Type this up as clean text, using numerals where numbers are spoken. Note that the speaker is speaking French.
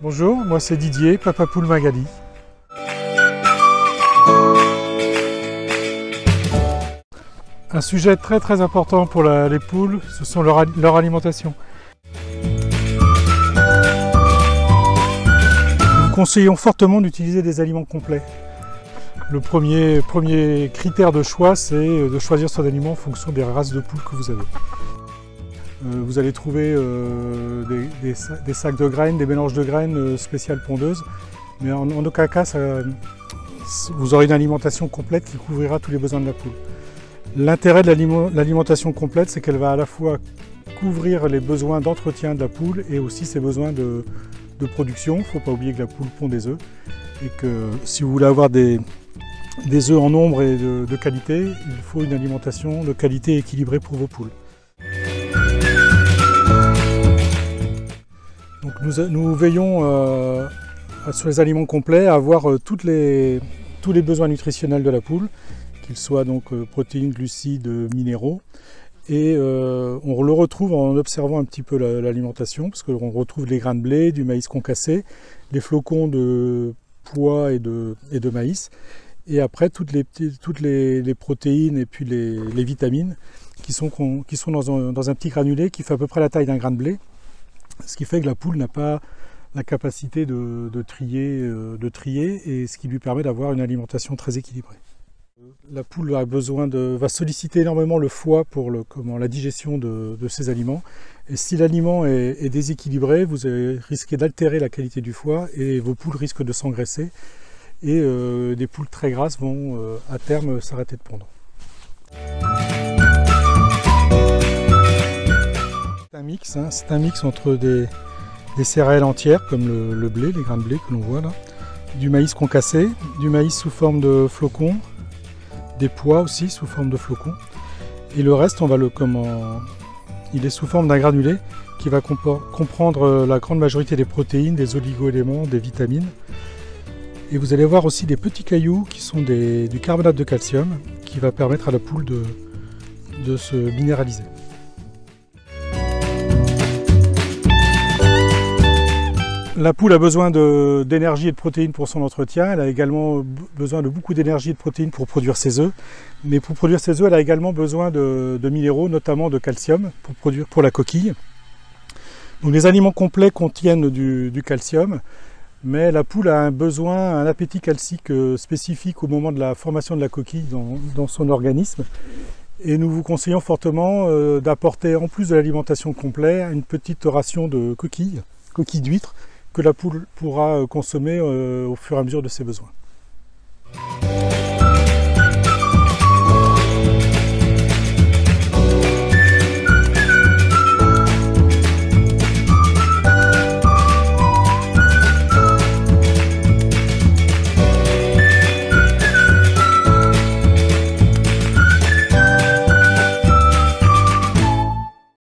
Bonjour, moi c'est Didier, Papa Poule Magali. Un sujet très important pour les poules, ce sont leur alimentation. Nous conseillons fortement d'utiliser des aliments complets. Le premier critère de choix, c'est de choisir son aliment en fonction des races de poules que vous avez. Vous allez trouver des sacs de graines, des mélanges de graines spéciales pondeuses, mais en aucun cas vous aurez une alimentation complète qui couvrira tous les besoins de la poule. L'intérêt de l'alimentation complète, c'est qu'elle va à la fois couvrir les besoins d'entretien de la poule et aussi ses besoins de production. Il ne faut pas oublier que la poule pond des œufs et que si vous voulez avoir des œufs en nombre et de qualité, il faut une alimentation de qualité équilibrée pour vos poules. Donc nous veillons sur les aliments complets à avoir tous les besoins nutritionnels de la poule, qu'ils soient donc protéines, glucides, minéraux. Et on le retrouve en observant un petit peu l'alimentation, parce qu'on retrouve les grains de blé, du maïs concassé, les flocons de pois et de maïs, et après toutes les protéines et puis les vitamines qui sont dans un petit granulé qui fait à peu près la taille d'un grain de blé, ce qui fait que la poule n'a pas la capacité de trier, et ce qui lui permet d'avoir une alimentation très équilibrée. La poule va solliciter énormément le foie pour la digestion de ses aliments. Et si l'aliment est déséquilibré, vous risquez d'altérer la qualité du foie et vos poules risquent de s'engraisser. Et des poules très grasses vont à terme s'arrêter de pondre. C'est un mix entre des céréales entières comme le blé, les grains de blé que l'on voit là, du maïs concassé, du maïs sous forme de flocons, des pois aussi sous forme de flocons, et le reste il est sous forme d'un granulé qui va comprendre la grande majorité des protéines, des oligo-éléments, des vitamines, et vous allez voir aussi des petits cailloux qui sont du carbonate de calcium qui va permettre à la poule de se minéraliser. La poule a besoin d'énergie et de protéines pour son entretien. Elle a également besoin de beaucoup d'énergie et de protéines pour produire ses œufs. Mais pour produire ses œufs, elle a également besoin de minéraux, notamment de calcium, pour la coquille. Donc les aliments complets contiennent du calcium, mais la poule a un appétit calcique spécifique au moment de la formation de la coquille dans son organisme. Et nous vous conseillons fortement d'apporter, en plus de l'alimentation complète, une petite ration de coquilles d'huîtres, que la poule pourra consommer au fur et à mesure de ses besoins.